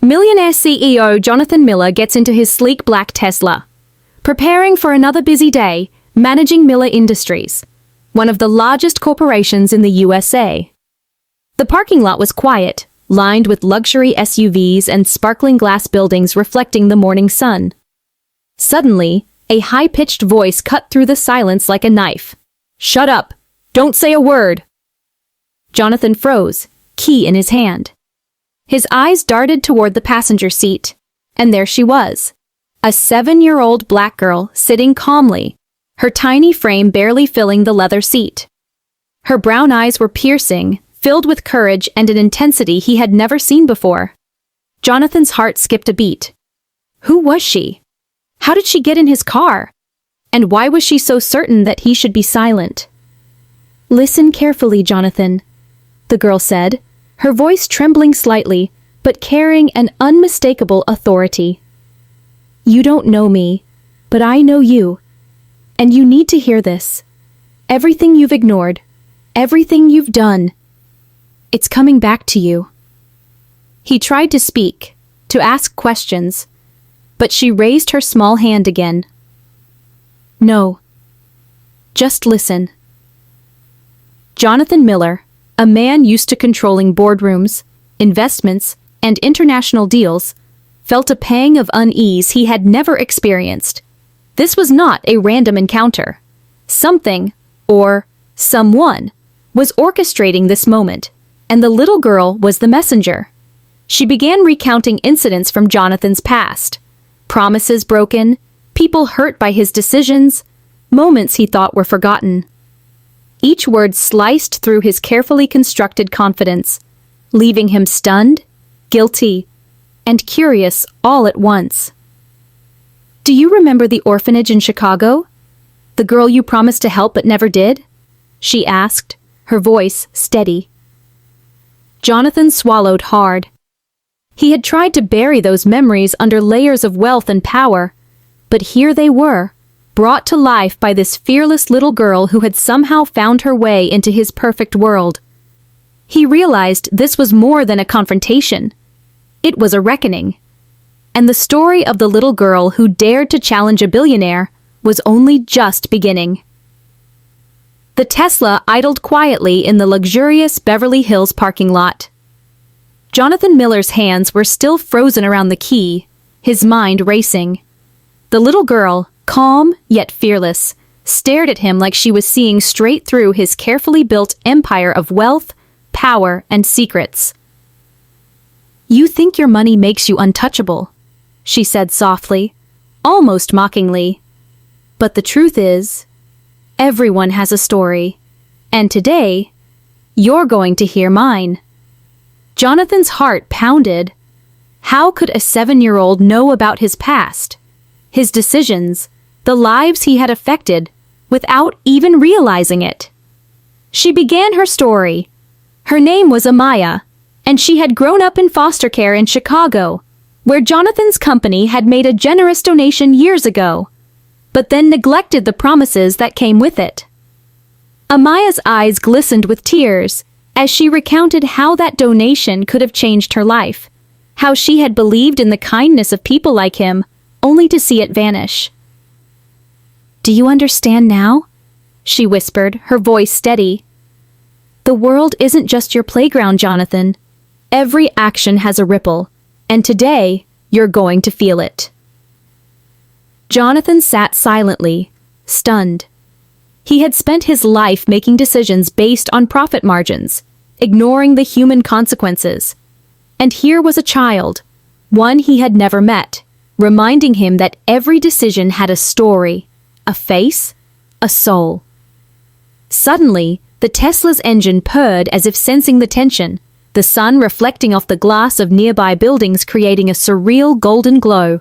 Millionaire CEO Jonathan Miller gets into his sleek black Tesla, preparing for another busy day, managing Miller Industries, one of the largest corporations in the USA. The parking lot was quiet, lined with luxury SUVs and sparkling glass buildings reflecting the morning sun. Suddenly, a high-pitched voice cut through the silence like a knife. "Shut up! Don't say a word!" Jonathan froze, key in his hand. His eyes darted toward the passenger seat, and there she was, a 7-year-old black girl sitting calmly, her tiny frame barely filling the leather seat. Her brown eyes were piercing, filled with courage and an intensity he had never seen before. Jonathan's heart skipped a beat. Who was she? How did she get in his car? And why was she so certain that he should be silent? "Listen carefully, Jonathan," the girl said, her voice trembling slightly, but carrying an unmistakable authority. "You don't know me, but I know you. And you need to hear this. Everything you've ignored, everything you've done, it's coming back to you." He tried to speak, to ask questions, but she raised her small hand again. "No. Just listen." Jonathan Miller, a man used to controlling boardrooms, investments, and international deals, felt a pang of unease he had never experienced. This was not a random encounter. Something, or someone, was orchestrating this moment, and the little girl was the messenger. She began recounting incidents from Jonathan's past. Promises broken, people hurt by his decisions, moments he thought were forgotten. Each word sliced through his carefully constructed confidence, leaving him stunned, guilty, and curious all at once. "Do you remember the orphanage in Chicago? The girl you promised to help but never did?" she asked, her voice steady. Jonathan swallowed hard. He had tried to bury those memories under layers of wealth and power, but here they were, brought to life by this fearless little girl who had somehow found her way into his perfect world. He realized this was more than a confrontation. It was a reckoning. And the story of the little girl who dared to challenge a billionaire was only just beginning. The Tesla idled quietly in the luxurious Beverly Hills parking lot. Jonathan Miller's hands were still frozen around the key, his mind racing. The little girl, calm yet fearless, stared at him like she was seeing straight through his carefully built empire of wealth, power, and secrets. "You think your money makes you untouchable," she said softly, almost mockingly. "But the truth is, everyone has a story, and today, you're going to hear mine." Jonathan's heart pounded. How could a 7-year-old know about his past, his decisions, the lives he had affected, without even realizing it? She began her story. Her name was Amaya, and she had grown up in foster care in Chicago, where Jonathan's company had made a generous donation years ago, but then neglected the promises that came with it. Amaya's eyes glistened with tears as she recounted how that donation could have changed her life, how she had believed in the kindness of people like him, only to see it vanish. "Do you understand now?" she whispered, her voice steady. "The world isn't just your playground, Jonathan. Every action has a ripple, and today, you're going to feel it." Jonathan sat silently, stunned. He had spent his life making decisions based on profit margins, ignoring the human consequences. And here was a child, one he had never met, reminding him that every decision had a story, a face, a soul. Suddenly, the Tesla's engine purred as if sensing the tension, the sun reflecting off the glass of nearby buildings creating a surreal golden glow.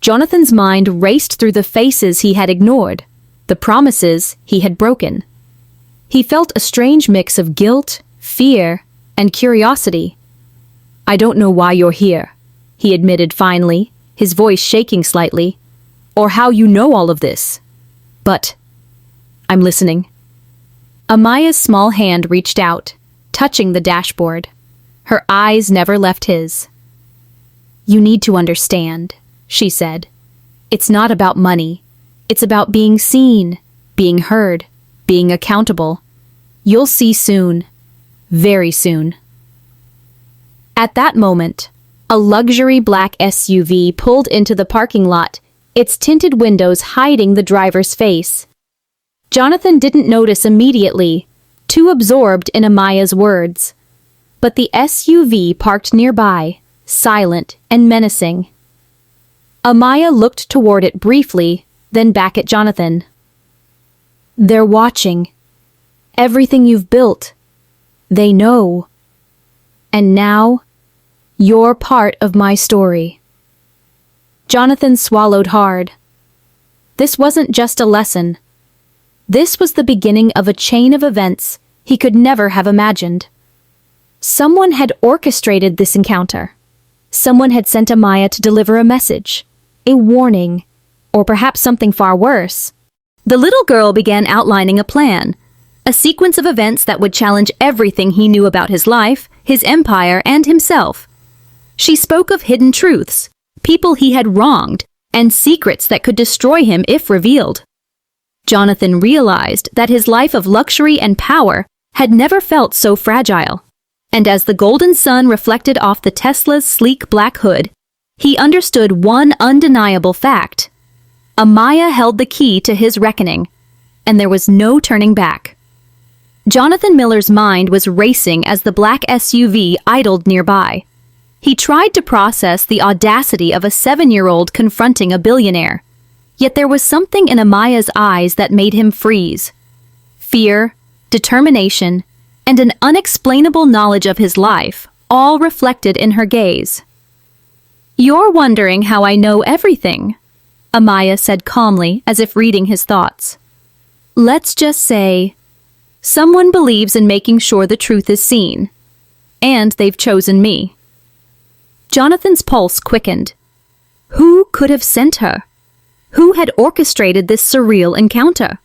Jonathan's mind raced through the faces he had ignored, the promises he had broken. He felt a strange mix of guilt, fear, and curiosity. "I don't know why you're here," he admitted finally, his voice shaking slightly, "or how you know all of this. But I'm listening." Amaya's small hand reached out, touching the dashboard. Her eyes never left his. "You need to understand," she said. "It's not about money. It's about being seen, being heard, being accountable. You'll see soon. Very soon." At that moment, a luxury black SUV pulled into the parking lot, its tinted windows hiding the driver's face. Jonathan didn't notice immediately, too absorbed in Amaya's words. But the SUV parked nearby, silent and menacing. Amaya looked toward it briefly, then back at Jonathan. "They're watching. Everything you've built. They know. And now, you're part of my story." Jonathan swallowed hard. This wasn't just a lesson. This was the beginning of a chain of events he could never have imagined. Someone had orchestrated this encounter. Someone had sent Amaya to deliver a message, a warning, or perhaps something far worse. The little girl began outlining a plan, a sequence of events that would challenge everything he knew about his life, his empire, and himself. She spoke of hidden truths, people he had wronged, and secrets that could destroy him if revealed. Jonathan realized that his life of luxury and power had never felt so fragile. And as the golden sun reflected off the Tesla's sleek black hood, he understood one undeniable fact. Amaya held the key to his reckoning, and there was no turning back. Jonathan Miller's mind was racing as the black SUV idled nearby. He tried to process the audacity of a 7-year-old confronting a billionaire. Yet there was something in Amaya's eyes that made him freeze. Fear, determination, and an unexplainable knowledge of his life, all reflected in her gaze. "You're wondering how I know everything," Amaya said calmly, as if reading his thoughts. "Let's just say, someone believes in making sure the truth is seen, and they've chosen me." Jonathan's pulse quickened. Who could have sent her? Who had orchestrated this surreal encounter?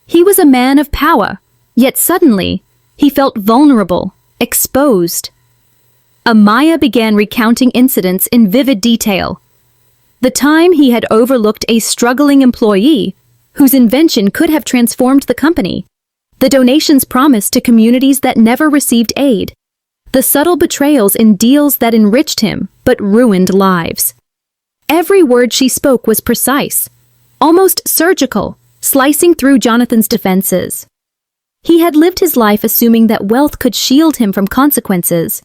He was a man of power, yet suddenly, he felt vulnerable, exposed. Amaya began recounting incidents in vivid detail. The time he had overlooked a struggling employee whose invention could have transformed the company, the donations promised to communities that never received aid, the subtle betrayals in deals that enriched him but ruined lives. Every word she spoke was precise, almost surgical, slicing through Jonathan's defenses. He had lived his life assuming that wealth could shield him from consequences,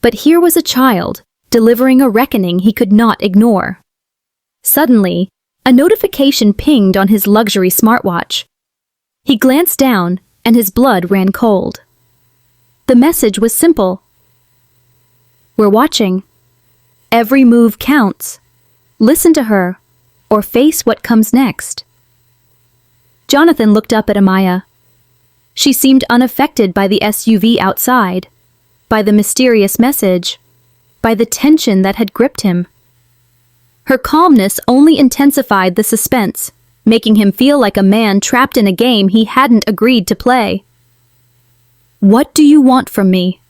but here was a child, delivering a reckoning he could not ignore. Suddenly, a notification pinged on his luxury smartwatch. He glanced down, and his blood ran cold. The message was simple. "We're watching. Every move counts. Listen to her, or face what comes next." Jonathan looked up at Amaya. She seemed unaffected by the SUV outside, by the mysterious message, by the tension that had gripped him. Her calmness only intensified the suspense, making him feel like a man trapped in a game he hadn't agreed to play. "What do you want from me?"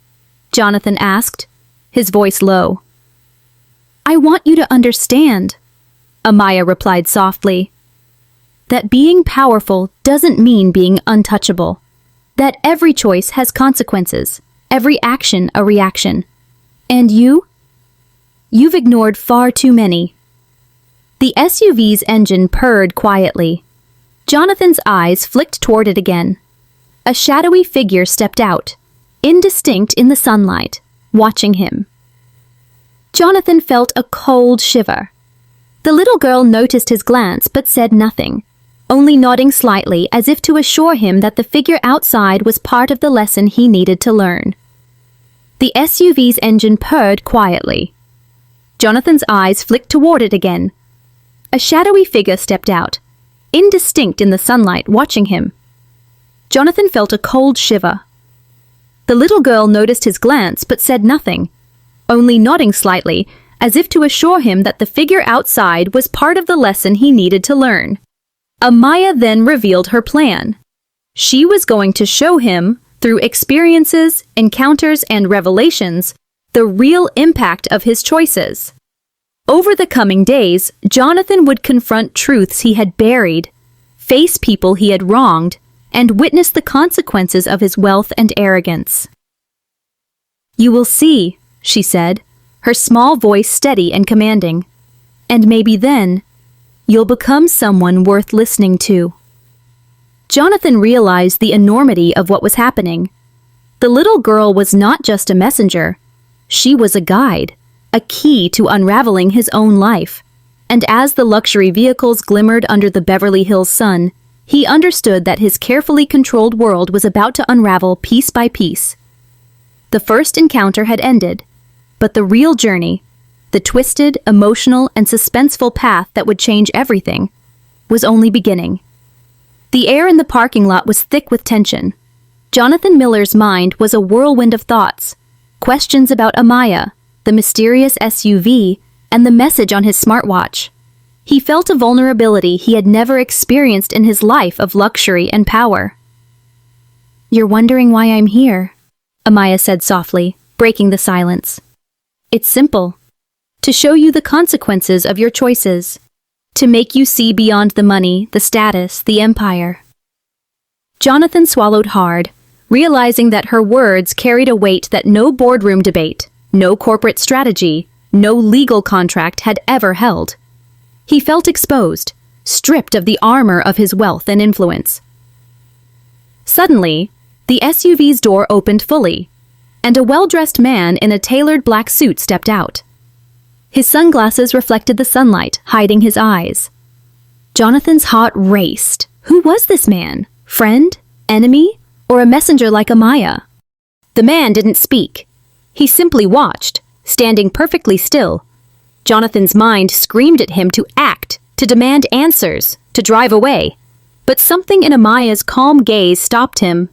Jonathan asked, his voice low. "I want you to understand," Amaya replied softly, "that being powerful doesn't mean being untouchable, that every choice has consequences, every action a reaction. And you've ignored far too many." The SUV's engine purred quietly. Jonathan's eyes flicked toward it again. A shadowy figure stepped out, indistinct in the sunlight, watching him. Jonathan felt a cold shiver. The little girl noticed his glance but said nothing, only nodding slightly as if to assure him that the figure outside was part of the lesson he needed to learn. The SUV's engine purred quietly. Jonathan's eyes flicked toward it again. A shadowy figure stepped out, indistinct in the sunlight, watching him. Jonathan felt a cold shiver. The little girl noticed his glance but said nothing, only nodding slightly, as if to assure him that the figure outside was part of the lesson he needed to learn. Amaya then revealed her plan. She was going to show him, through experiences, encounters, and revelations, the real impact of his choices. Over the coming days, Jonathan would confront truths he had buried, face people he had wronged, and witness the consequences of his wealth and arrogance. "You will see," she said, her small voice steady and commanding. "And maybe then, you'll become someone worth listening to." Jonathan realized the enormity of what was happening. The little girl was not just a messenger. She was a guide, a key to unraveling his own life. And as the luxury vehicles glimmered under the Beverly Hills sun, he understood that his carefully controlled world was about to unravel piece by piece. The first encounter had ended, but the real journey, the twisted, emotional, and suspenseful path that would change everything, was only beginning. The air in the parking lot was thick with tension. Jonathan Miller's mind was a whirlwind of thoughts, questions about Amaya, the mysterious SUV, and the message on his smartwatch. He felt a vulnerability he had never experienced in his life of luxury and power. "You're wondering why I'm here," Amaya said softly, breaking the silence. "It's simple. To show you the consequences of your choices. To make you see beyond the money, the status, the empire." Jonathan swallowed hard, realizing that her words carried a weight that no boardroom debate, no corporate strategy, no legal contract had ever held. He felt exposed, stripped of the armor of his wealth and influence. Suddenly, the SUV's door opened fully, and a well-dressed man in a tailored black suit stepped out. His sunglasses reflected the sunlight, hiding his eyes. Jonathan's heart raced. Who was this man? Friend? Enemy? Or a messenger like Amaya? The man didn't speak. He simply watched, standing perfectly still. Jonathan's mind screamed at him to act, to demand answers, to drive away. But something in Amaya's calm gaze stopped him.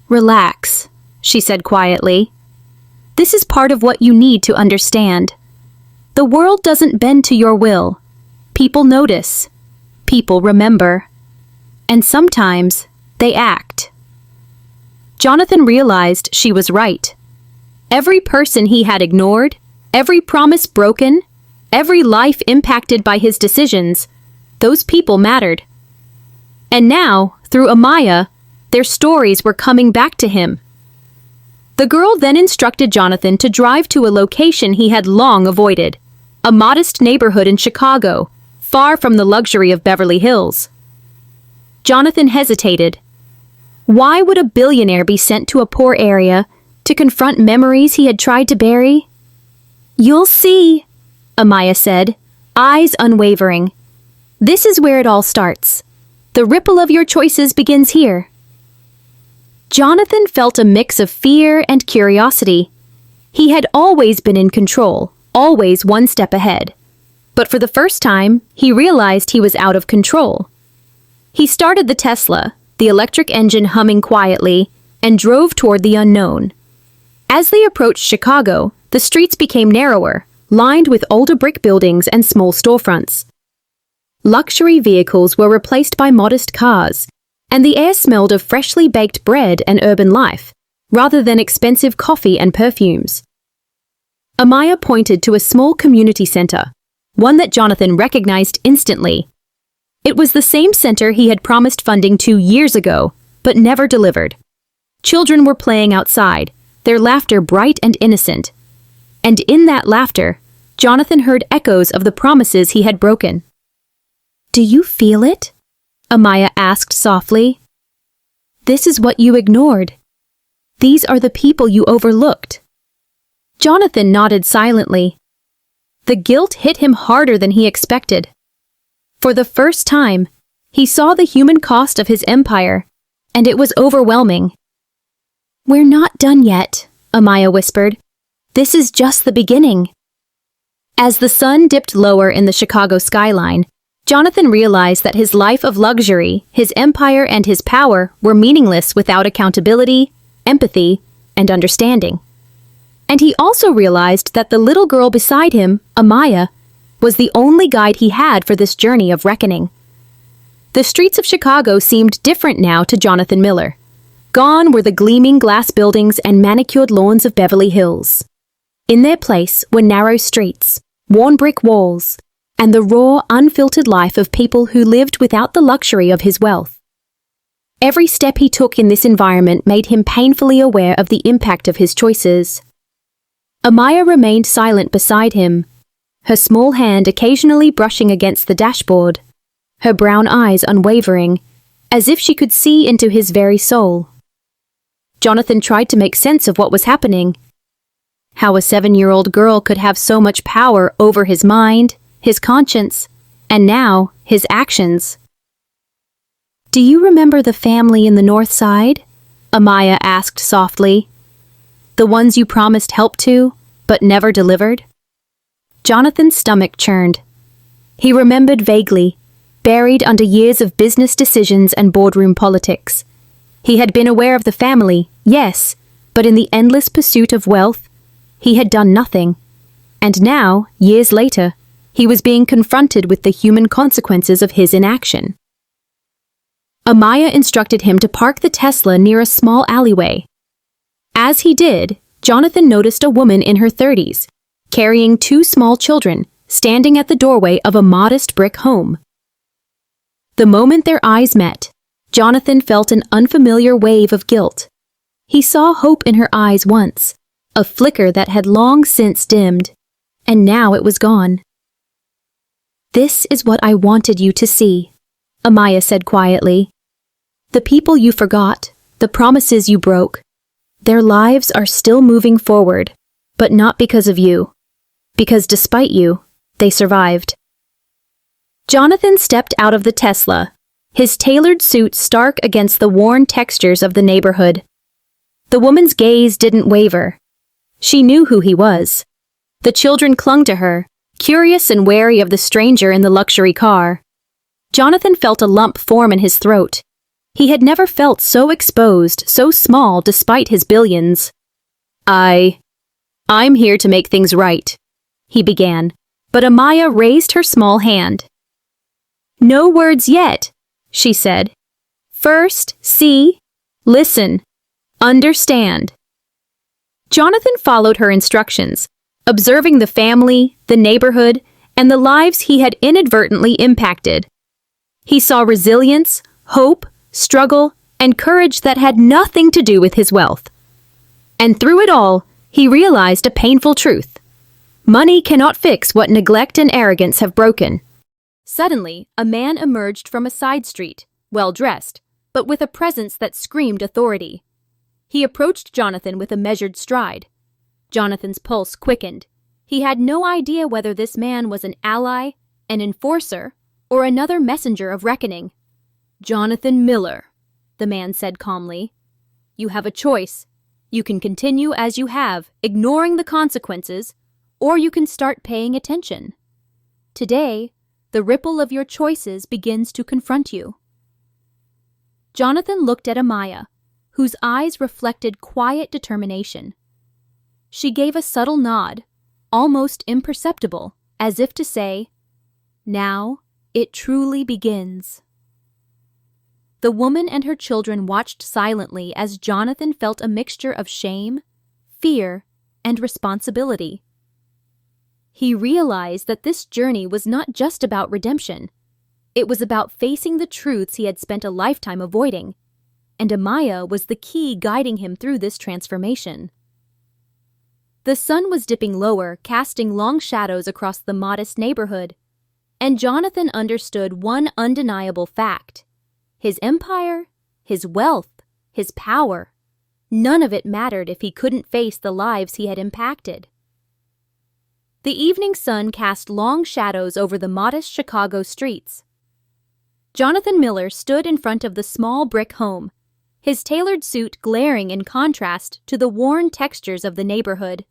"Relax," she said quietly. "This is part of what you need to understand. The world doesn't bend to your will. People notice. People remember. And sometimes they act." Jonathan realized she was right. Every person he had ignored, every promise broken, every life impacted by his decisions, those people mattered. And now, through Amaya, their stories were coming back to him. The girl then instructed Jonathan to drive to a location he had long avoided, a modest neighborhood in Chicago, far from the luxury of Beverly Hills. Jonathan hesitated. Why would a billionaire be sent to a poor area to confront memories he had tried to bury? "You'll see," Amaya said, eyes unwavering. "This is where it all starts. The ripple of your choices begins here." Jonathan felt a mix of fear and curiosity. He had always been in control, always one step ahead. But for the first time, he realized he was out of control. He started the Tesla, the electric engine humming quietly, and drove toward the unknown. As they approached Chicago, the streets became narrower, lined with older brick buildings and small storefronts. Luxury vehicles were replaced by modest cars, and the air smelled of freshly baked bread and urban life, rather than expensive coffee and perfumes. Amaya pointed to a small community center, one that Jonathan recognized instantly. It was the same center he had promised funding 2 years ago, but never delivered. Children were playing outside, their laughter bright and innocent. And in that laughter, Jonathan heard echoes of the promises he had broken. "Do you feel it?" Amaya asked softly. "This is what you ignored. These are the people you overlooked." Jonathan nodded silently. The guilt hit him harder than he expected. For the first time, he saw the human cost of his empire, and it was overwhelming. "We're not done yet," Amaya whispered. "This is just the beginning." As the sun dipped lower in the Chicago skyline, Jonathan realized that his life of luxury, his empire, and his power were meaningless without accountability, empathy, and understanding. And he also realized that the little girl beside him, Amaya, was the only guide he had for this journey of reckoning. The streets of Chicago seemed different now to Jonathan Miller. Gone were the gleaming glass buildings and manicured lawns of Beverly Hills. In their place were narrow streets, worn brick walls, and the raw, unfiltered life of people who lived without the luxury of his wealth. Every step he took in this environment made him painfully aware of the impact of his choices. Amaya remained silent beside him, her small hand occasionally brushing against the dashboard, her brown eyes unwavering, as if she could see into his very soul. Jonathan tried to make sense of what was happening. How a 7-year-old girl could have so much power over his mind, his conscience, and now his actions. "Do you remember the family in the north side?" Amaya asked softly. "The ones you promised help to, but never delivered?" Jonathan's stomach churned. He remembered vaguely, buried under years of business decisions and boardroom politics. He had been aware of the family, yes, but in the endless pursuit of wealth, he had done nothing. And now, years later, he was being confronted with the human consequences of his inaction. Amaya instructed him to park the Tesla near a small alleyway. As he did, Jonathan noticed a woman in her 30s, carrying 2 small children, standing at the doorway of a modest brick home. The moment their eyes met, Jonathan felt an unfamiliar wave of guilt. He saw hope in her eyes once, a flicker that had long since dimmed, and now it was gone. "This is what I wanted you to see," Amaya said quietly. "The people you forgot, the promises you broke, their lives are still moving forward, but not because of you. Because despite you, they survived." Jonathan stepped out of the Tesla, his tailored suit stark against the worn textures of the neighborhood. The woman's gaze didn't waver. She knew who he was. The children clung to her, curious and wary of the stranger in the luxury car. Jonathan felt a lump form in his throat. He had never felt so exposed, so small despite his billions. I'm here to make things right," he began, but Amaya raised her small hand. "No words yet," she said. "First, see, listen, understand." Jonathan followed her instructions, observing the family, the neighborhood, and the lives he had inadvertently impacted. He saw resilience, hope, struggle, and courage that had nothing to do with his wealth. And through it all, he realized a painful truth. Money cannot fix what neglect and arrogance have broken. Suddenly, a man emerged from a side street, well-dressed, but with a presence that screamed authority. He approached Jonathan with a measured stride. Jonathan's pulse quickened. He had no idea whether this man was an ally, an enforcer, or another messenger of reckoning. "Jonathan Miller," the man said calmly. "You have a choice. You can continue as you have, ignoring the consequences, or you can start paying attention. Today, the ripple of your choices begins to confront you." Jonathan looked at Amaya, whose eyes reflected quiet determination. She gave a subtle nod, almost imperceptible, as if to say, "Now it truly begins." The woman and her children watched silently as Jonathan felt a mixture of shame, fear, and responsibility. He realized that this journey was not just about redemption. It was about facing the truths he had spent a lifetime avoiding, and Amaya was the key guiding him through this transformation. The sun was dipping lower, casting long shadows across the modest neighborhood, and Jonathan understood one undeniable fact. His empire, his wealth, his power, none of it mattered if he couldn't face the lives he had impacted. The evening sun cast long shadows over the modest Chicago streets. Jonathan Miller stood in front of the small brick home, his tailored suit glaring in contrast to the worn textures of the neighborhood.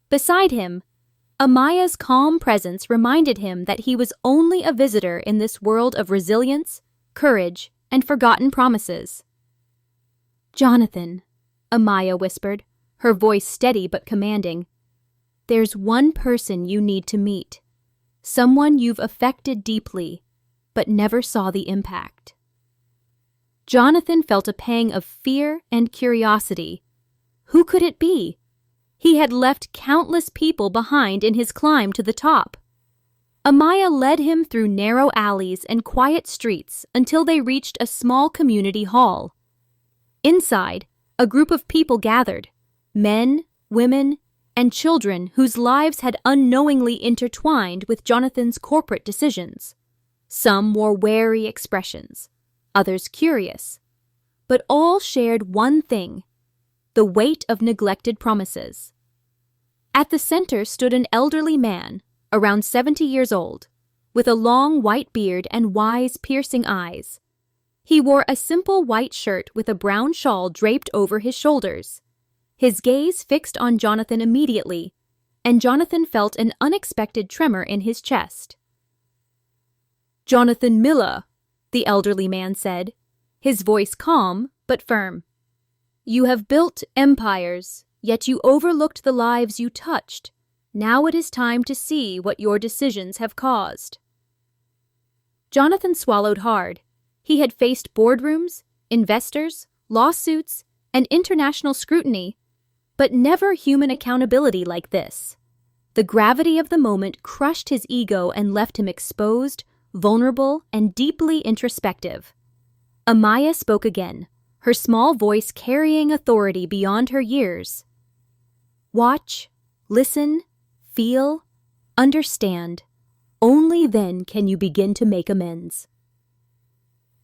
Beside him, Amaya's calm presence reminded him that he was only a visitor in this world of resilience, courage, and forgotten promises. "Jonathan," Amaya whispered, her voice steady but commanding, "there's one person you need to meet, someone you've affected deeply, but never saw the impact." Jonathan felt a pang of fear and curiosity. Who could it be? He had left countless people behind in his climb to the top. Amaya led him through narrow alleys and quiet streets until they reached a small community hall. Inside, a group of people gathered, men, women, and children whose lives had unknowingly intertwined with Jonathan's corporate decisions. Some wore wary expressions, others curious, but all shared one thing: the weight of neglected promises. At the center stood an elderly man, around 70 years old, with a long white beard and wise, piercing eyes. He wore a simple white shirt with a brown shawl draped over his shoulders. His gaze fixed on Jonathan immediately, and Jonathan felt an unexpected tremor in his chest. "Jonathan Miller," the elderly man said, his voice calm but firm. "You have built empires, yet you overlooked the lives you touched. Now it is time to see what your decisions have caused." Jonathan swallowed hard. He had faced boardrooms, investors, lawsuits, and international scrutiny, but never human accountability like this. The gravity of the moment crushed his ego and left him exposed, vulnerable, and deeply introspective. Amaya spoke again, her small voice carrying authority beyond her years. "Watch, listen, feel, understand. Only then can you begin to make amends."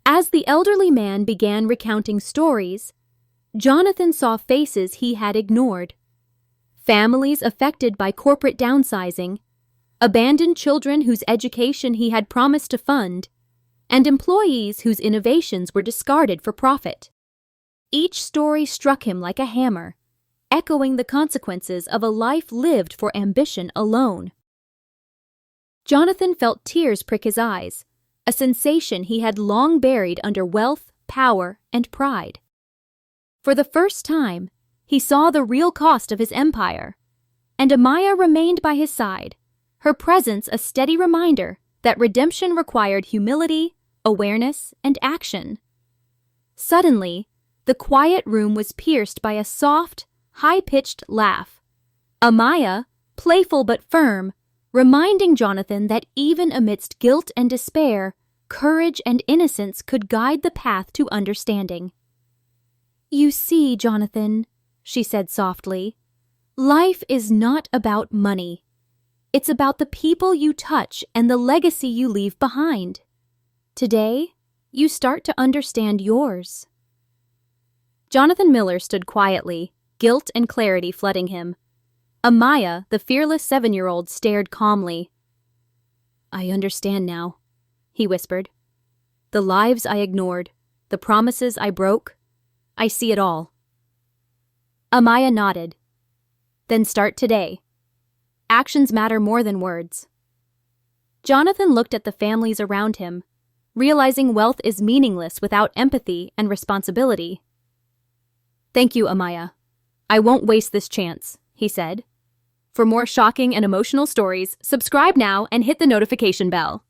As the elderly man began recounting stories, Jonathan saw faces he had ignored. Families affected by corporate downsizing, abandoned children whose education he had promised to fund, and employees whose innovations were discarded for profit. Each story struck him like a hammer, echoing the consequences of a life lived for ambition alone. Jonathan felt tears prick his eyes, a sensation he had long buried under wealth, power, and pride. For the first time, he saw the real cost of his empire, and Amaya remained by his side, her presence a steady reminder that redemption required humility, awareness, and action. Suddenly, the quiet room was pierced by a soft, high-pitched laugh. Amaya, playful but firm, reminding Jonathan that even amidst guilt and despair, courage and innocence could guide the path to understanding. "You see, Jonathan," she said softly, "life is not about money. It's about the people you touch and the legacy you leave behind. Today, you start to understand yours." Jonathan Miller stood quietly, guilt and clarity flooding him. Amaya, the fearless 7-year-old, stared calmly. "I understand now," he whispered. "The lives I ignored, the promises I broke, I see it all." Amaya nodded. "Then start today. Actions matter more than words." Jonathan looked at the families around him, realizing wealth is meaningless without empathy and responsibility. "Thank you, Amaya. I won't waste this chance," he said. For more shocking and emotional stories, subscribe now and hit the notification bell.